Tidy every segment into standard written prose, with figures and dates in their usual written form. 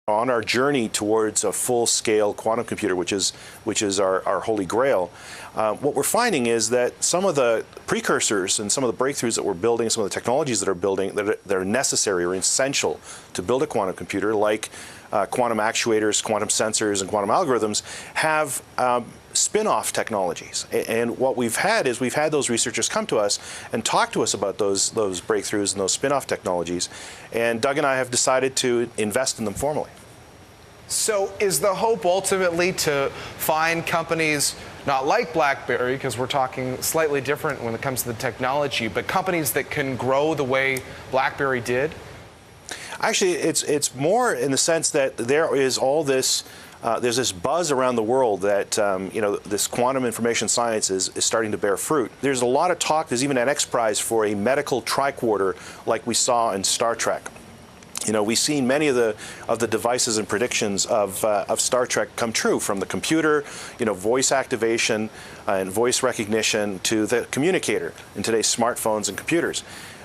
On our journey towards a full-scale quantum computer, which is our holy grail, what we're finding is that some of the precursors and some of the breakthroughs that we're building, some of the technologies that are building that are necessary or essential to build a quantum computer, like quantum actuators, quantum sensors, and quantum algorithms, have spin-off technologies. And what we've had is we've had those researchers come to us and talk to us about those breakthroughs and those spin-off technologies. And Doug and I have decided to invest in them formally. So is the hope ultimately to find companies not like BlackBerry, because we're talking slightly different when it comes to the technology, but companies that can grow the way BlackBerry did? Actually, it's more in the sense that there is all this, there's this buzz around the world that this quantum information science is starting to bear fruit. There's a lot of talk. There's even an X Prize for a medical tricorder like we saw in Star Trek. We've seen many of the devices and predictions of Star Trek come true, from the computer, voice activation and voice recognition, to the communicator in today's smartphones and computers.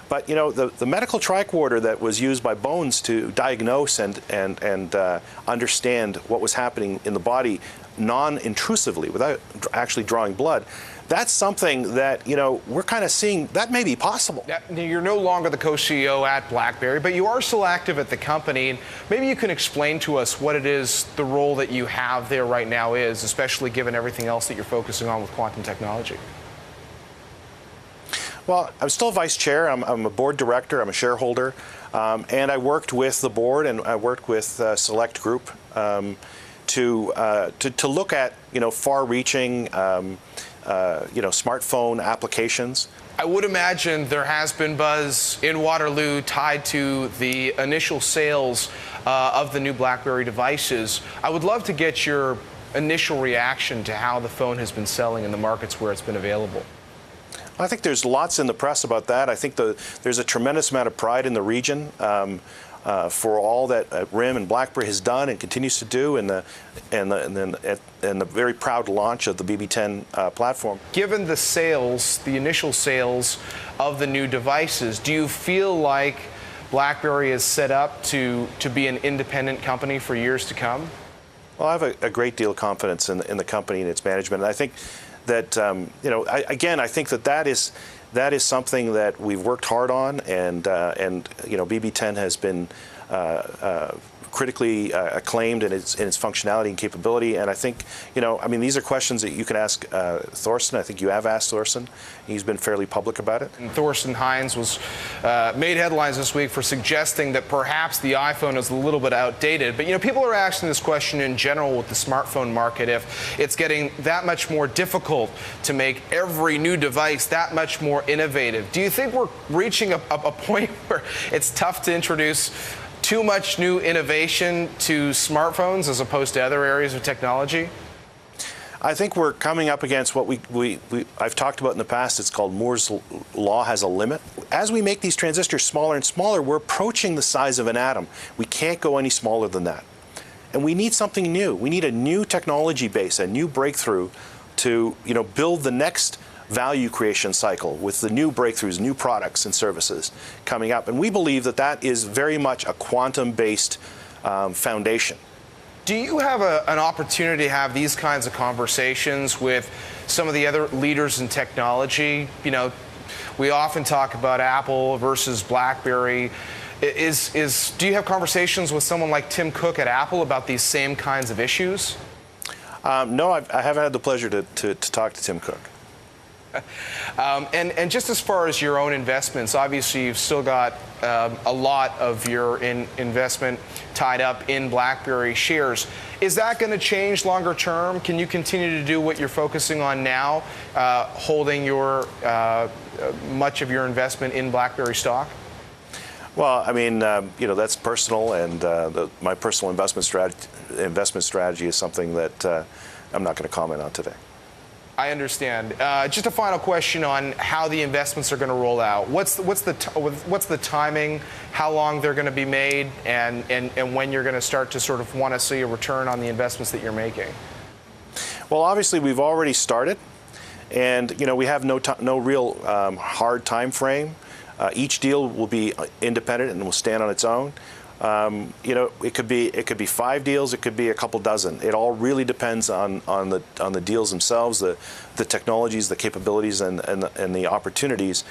But the medical tricorder that was used by Bones to diagnose and understand what was happening in the body non-intrusively, without actually drawing blood, that's something that we're kind of seeing that may be possible. You're no longer the co-CEO at BlackBerry, but you are still active at the company. And maybe you can explain to us what it is, the role that you have there right now is, especially given everything else that you're focusing on with quantum technology. Well, I'm still vice chair. I'm a board director. I'm a shareholder, and I worked with the board and I worked with Select Group to look at far-reaching smartphone applications. I would imagine there has been buzz in Waterloo tied to the initial sales of the new BlackBerry devices. I would love to get your initial reaction to how the phone has been selling in the markets where it's been available. I think there's lots in the press about that. I think there's a tremendous amount of pride in the region for all that RIM and BlackBerry has done and continues to do, and the very proud launch of the BB10 platform. Given the sales, the initial sales of the new devices, do you feel like BlackBerry is set up to be an independent company for years to come? Well, I have a great deal of confidence in the company and its management, and I think that I think that is something that we've worked hard on, and BB10 has been critically acclaimed in its functionality and capability. And I think these are questions that you can ask Thorsten. I think you have asked Thorsten. He's been fairly public about it. And Thorsten Hines was made headlines this week for suggesting that perhaps the iPhone is a little bit outdated. But people are asking this question in general with the smartphone market, if it's getting that much more difficult to make every new device that much more innovative. Do you think we're reaching a point where it's tough to introduce too much new innovation to smartphones as opposed to other areas of technology? I think we're coming up against what I've talked about in the past. It's called Moore's Law has a limit. As we make these transistors smaller and smaller, we're approaching the size of an atom. We can't go any smaller than that. And we need something new. We need a new technology base, a new breakthrough to build the next value creation cycle with the new breakthroughs, new products and services coming up. And we believe that is very much a quantum-based foundation. Do you have an opportunity to have these kinds of conversations with some of the other leaders in technology? We often talk about Apple versus BlackBerry. Do you have conversations with someone like Tim Cook at Apple about these same kinds of issues? No, I haven't had the pleasure to talk to Tim Cook. And just as far as your own investments, obviously you've still got a lot of your investment tied up in BlackBerry shares. Is that going to change longer term? Can you continue to do what you're focusing on now, holding your much of your investment in BlackBerry stock? Well, that's personal, and my personal investment strategy is something that I'm not going to comment on today. I understand. Just a final question on how the investments are going to roll out. What's the timing? How long they're going to be made, and when you're going to start to sort of want to see a return on the investments that you're making? Well, obviously we've already started, and we have no real hard time frame. Each deal will be independent and will stand on its own. You know, it could be 5 deals, it could be a couple dozen. It all really depends on the deals themselves, the technologies, the capabilities, and the opportunities.